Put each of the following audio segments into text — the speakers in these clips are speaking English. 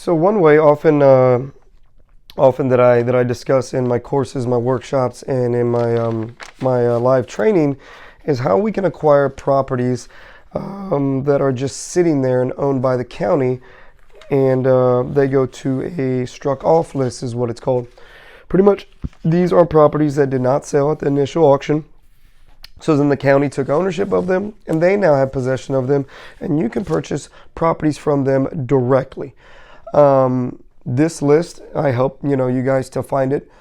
So one way often that I discuss in my courses, my workshops, and in my live training is how we can acquire properties that are just sitting there and owned by the county, and they go to a struck off list is what it's called. Pretty much these are properties that did not sell at the initial auction. So then the county took ownership of them and they now have possession of them, and you can purchase properties from them directly. This list, I help you guys to find it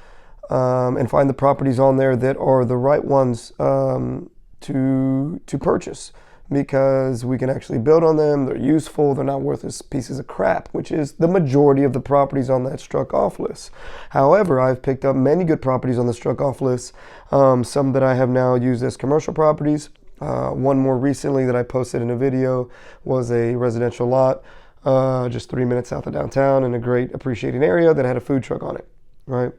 and find the properties on there that are the right ones to purchase, because we can actually build on them. They're useful. They're not worthless pieces of crap, which is the majority of the properties on that struck off list. However, I've picked up many good properties on the struck off list, some that I have now used as commercial properties. One more recently that I posted in a video was a residential lot just 3 minutes south of downtown in a great appreciating area that had a food truck on it, right?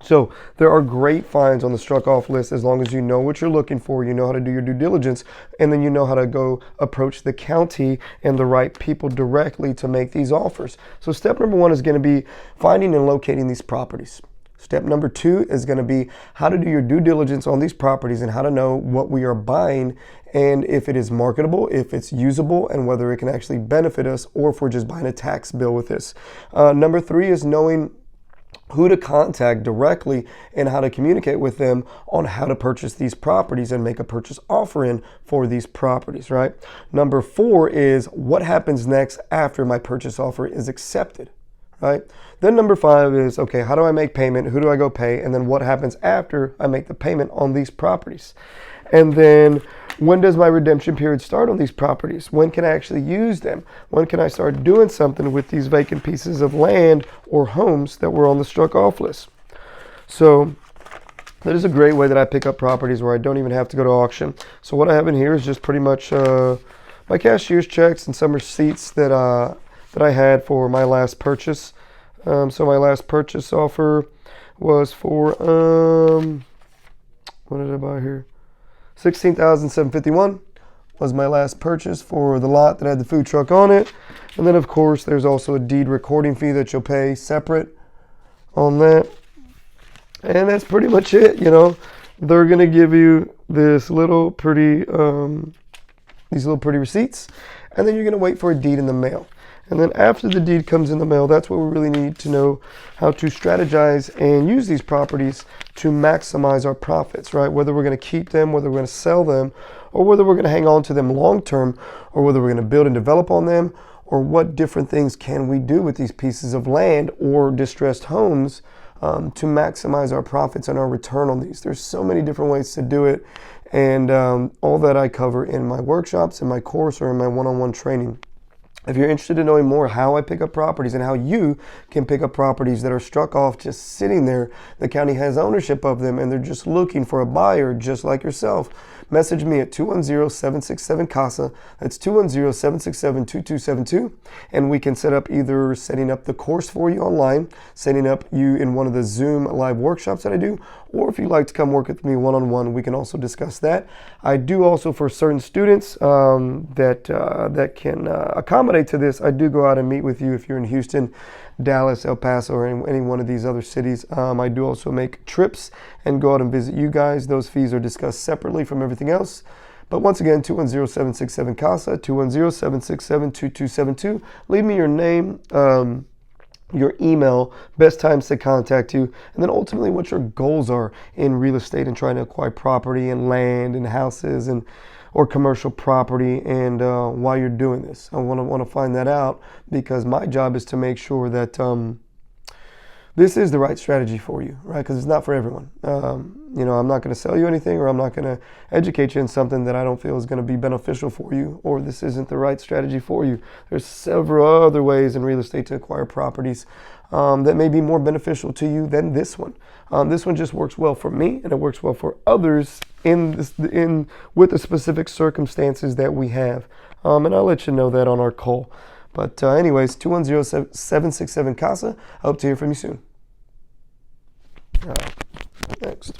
So there are great finds on the struck off list as long as you know what you're looking for, you know how to do your due diligence, and then you know how to go approach the county and the right people directly to make these offers. So step number one is going to be finding and locating these properties. Step number two is going to be how to do your due diligence on these properties and how to know what we are buying and if it is marketable, if it's usable, and whether it can actually benefit us, or if we're just buying a tax bill with this. Number three is knowing who to contact directly and how to communicate with them on how to purchase these properties and make a purchase offer in for these properties, right? Number four is what happens next after my purchase offer is accepted, right? Then number five is, okay, how do I make payment? Who do I go pay? And then what happens after I make the payment on these properties? And then when does my redemption period start on these properties? When can I actually use them? When can I start doing something with these vacant pieces of land or homes that were on the struck off list? So that is a great way that I pick up properties where I don't even have to go to auction. So what I have in here is just pretty much my cashier's checks and some receipts that I had for my last purchase. So my last purchase offer was for what did I buy here? $16,751 was my last purchase for the lot that had the food truck on it. And then of course there's also a deed recording fee that you'll pay separate on that. And that's pretty much it. They're gonna give you this little pretty these little pretty receipts, and then you're gonna wait for a deed in the mail. And then after the deed comes in the mail, that's what we really need to know how to strategize and use these properties to maximize our profits, right? Whether we're going to keep them, whether we're going to sell them, or whether we're going to hang on to them long term, or whether we're going to build and develop on them, or what different things can we do with these pieces of land or distressed homes to maximize our profits and our return on these. There's so many different ways to do it, and all that I cover in my workshops, in my course, or in my one-on-one training. If you're interested in knowing more how I pick up properties and how you can pick up properties that are struck off just sitting there, the county has ownership of them and they're just looking for a buyer just like yourself, message me at 210-767-CASA. That's 210-767-2272. And we can set up either setting up the course for you online, setting up you in one of the Zoom live workshops that I do, or if you'd like to come work with me one-on-one, we can also discuss that. I do also, for certain students that can accommodate to this, I do go out and meet with you if you're in Houston, Dallas, El Paso, or any one of these other cities. I do also make trips and go out and visit you guys. Those fees are discussed separately from everything else. But once again, 210-767-CASA, 210-767-2272. Leave me your name, your email, best times to contact you, and then ultimately what your goals are in real estate and trying to acquire property and land and houses and or commercial property, and why you're doing this. I want to find that out, because my job is to make sure that this is the right strategy for you, right? Because it's not for everyone. I'm not going to sell you anything, or I'm not going to educate you in something that I don't feel is going to be beneficial for you, or this isn't the right strategy for you. There's several other ways in real estate to acquire properties that may be more beneficial to you than this one. This one just works well for me, and it works well for others with the specific circumstances that we have. And I'll let you know that on our call. But anyways, 210-767-CASA. I hope to hear from you soon. Next.